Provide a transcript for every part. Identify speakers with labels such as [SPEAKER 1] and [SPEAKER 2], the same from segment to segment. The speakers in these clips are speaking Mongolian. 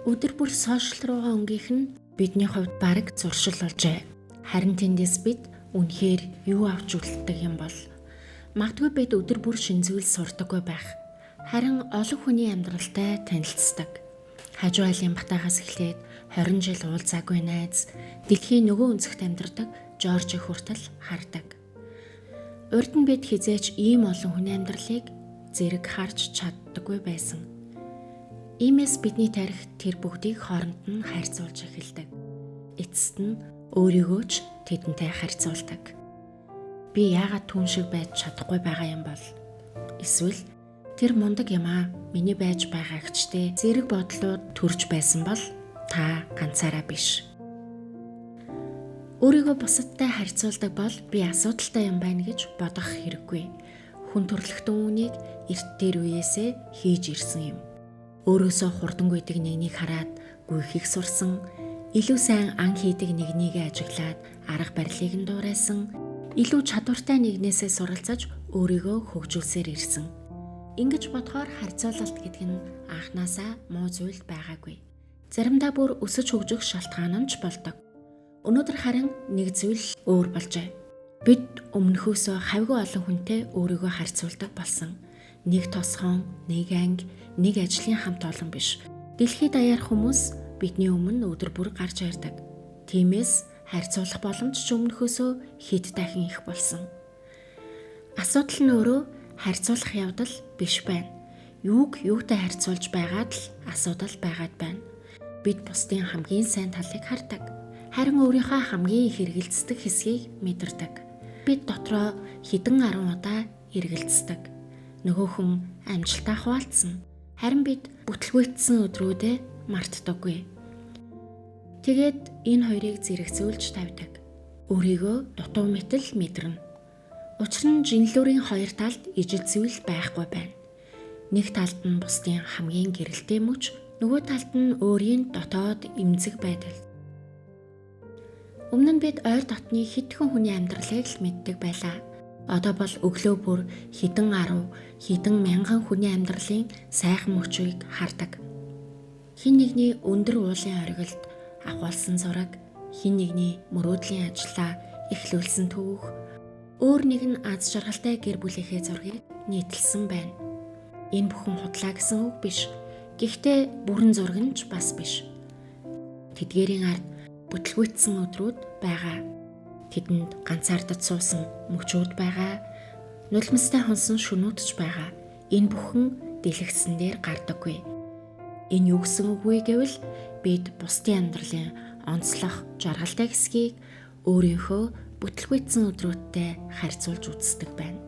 [SPEAKER 1] Өдөр бүр сошиал руугаа өнгөх нь бидний хувьд бараг зуршил болжээ. Харин тэндээс бид үнэхээр юу авч үлддэг юм бол магадгүй бид өдөр бүр шинэ зүйл сурдаггүй байх. Харин олон хүний амьдралтай танилцдаг. Хажуу айлын батаагаас эхлээд 20 жил уулзаагүй найз, дэлхийн нөгөө өнцөгт амьдардаг Жорж хүртэл хардаг. Урд нь бид хизээч ийм олон хүний амьдралыг зэрэг харж чаддаггүй байсан. Иймээс бидний тарих тэр бүгдийг хооронд нь харьцуулж эхэлдэг. Эцэст нь өөрийгөө ч тэдэнтэй харьцуулдаг. Би яагаад түн шиг байж чадахгүй байгаа юм бол? Эсвэл тэр мундаг юм аа, миний байж байгаа гэжтэй зэрэг бодлууд төрж байсан бол та ганцаараа биш. Өөрийгөө бусадтай харьцуулдаг бол би асуудалтай юм байна гэж бодох хэрэггүй. Хүн төрөлхтөн үнийг эрт тэр үеэсээ хийж ирсэн юм. Өөрөөсөө хурдангуйдаг нэгнийг хараад гүйхийг сурсан, илүү сайн ан хийдэг нэгнийгээ ажиглаад арга барилыг нь дуурайсан, илүү чадвартай нэгнээсээ суралцаж өөрийгөө хөгжүүлсээр ирсэн. Ингэж бодохоор харьцуулалт гэдэг нь анханасаа муу зүйл байгаагүй. Заримдаа бүр өсөж хөгжих шалтгаан нь ч болдог. Өнөөдөр харин нэг зүйл өөр болжээ. Бид өмнөхөөсөө хавьгүй олон хүнтэй өөрийгөө харьцуулдаг болсон. Нэг тосгон, нэг анги, нэг ажлын хамт олон биш. Дэлхийд даяар хүмүүс бидний өмнө өдөр бүр гарч ирдэг. Тиймээс харьцуулах боломж ч өмнөхөөсөө хэд дахин их болсон. Асуудал нь өөрөө харьцуулах явдал биш байна. Юуг юутай харьцуулж байгаад л асуудал байгаад байна. Бид бусдын хамгийн сайн талыг хардаг. Харин өөрийнхөө хамгийн их эргэлздэг хэсгийг мэдэрдэг. Бид дотроо хэдэн 10 удаа эргэлздэг. Нөгөө хүн амжилтаа хуваалцсан. Харин бид бүтлгүйтсэн өдрүүдээ мартдаггүй. Тэгээд энэ хоёрыг зэрэгцүүлж тавьдаг. Өөрийгөө дутуу мэтэл мэдэрнэ. Учир нь жинлүүрийн хоёр талд ижил зүйл байхгүй байна. Нэг талд нь бусдын хамгийн гэрэлтэй мөч, нөгөө талд нь өөрийн дотоод эмзэг байдал. Өмнө нь бид ойр дотны хэдхэн хүний амьдралыг л мэддэг байлаа. Одоо бол өглөө бүр хэдэн 10, хэдэн мянган хүний амьдралын сайхан мөчийг хардаг. Хин нэгний өндөр уулын оргилд авахулсан зураг, хин нэгний мөрөөдлийн ажлаа эхлүүлсэн түүх, өөр нэг нь аз жаргалтай гэр бүлийнхээ зургийг нийтэлсэн байна. Энэ бүхэн худлаа гэсэн үг биш. Гэхдээ бүрэн зураг нь ч бас биш. Тэдгээрийн ард бүтлгүйтсэн өдрүүд байгаа. Тэдэнд ганцаардаж суусан мөчүүд байгаа. Нулимстай хонсон шөнүүд ч байгаа. Энэ бүхэн дэлгэцсэн дээр гардаггүй. Энэ юу гэсэн үг вэ гэвэл бид бусдын амьдралын онцлог жаргалтай хэсгийг өөрийнхөө бүтлгүйтсэн өдрүүдтэй харьцуулж үздэг байна.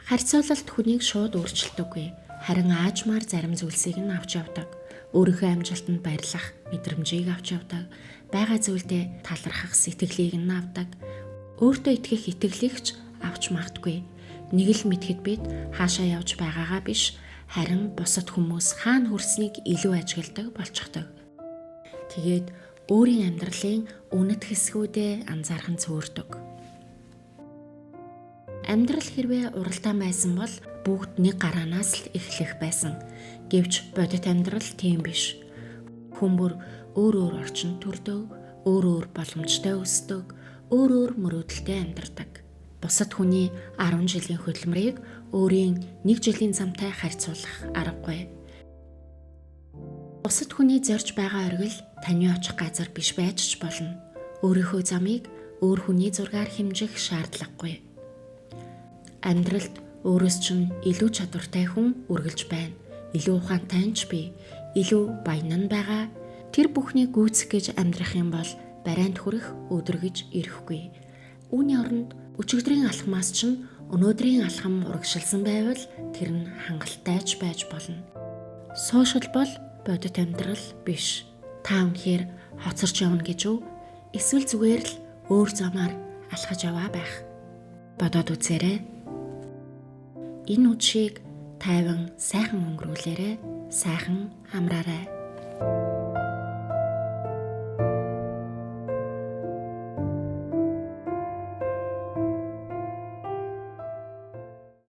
[SPEAKER 1] Харьцуулалт хүнийг шууд өөрчилдөггүй. Харин аажмаар зарим зүйлсийг нь авч явдаг. Өөрийнхөө амжилтанд баярлах мэдрэмжийг авч явдаг. Байгаа зүйлдээ талархах сэтгэлийг нь авдаг. Өөртөө итгэх итгэлийгч авч магтгүй. Нэг л мэдхэд бид хаашаа явж байгаагаа биш, харин бусад хүмүүс хаана хүрснийг илүү ажигладаг болчихдог. Тэгээд өөрийн амьдралын үнэт хэсгүүдээ анзаархан цөөрдөг. Амьдрал хэрвээ уралдаан байсан бол бүгд нэг гараанаас л эхлэх байсан. Гэвч бодит амьдрал тийм биш. Хүн бүр өөр орчинд төрдөг, өөр боломжтой өсдөг, өөр мөрөөдөлтэй амьдардаг. Бусад хүний 10 жилийн хөдөлмөрийг өөрийн 1 жилийн замтай харьцуулах аргагүй. Бусад хүний зорж байгаа оргил таны очих газар биш байж ч болно. Өөрийнхөө замыг өөр хүний зургаар хэмжих шаардлагагүй. Амьдралд өөрөөс чинь илүү чадвартай хүн үргэлж байна. Илүү ухаантай ч бий, илүү баян нь байгаа. Тэр бүхнийг гүйцэх гэж амьдрах юм бол барайнд хүрэх өдөр гэж ирэхгүй. Үүний оронд өчигдрийн алхмаас чинь өнөөдрийн алхам урагшилсан байвал тэр нь хангалттай ч байж болно. Сошиал бол бодит амьдрал биш. Та үнэхээр хоцорч явна гэж үү? Эсвэл зүгээр л өөр замаар алхаж яваа байх. Бодоод үзээрэй. Энэ үдшийг тайван сайхан өнгөрүүлээрэй, сайхан амраарай.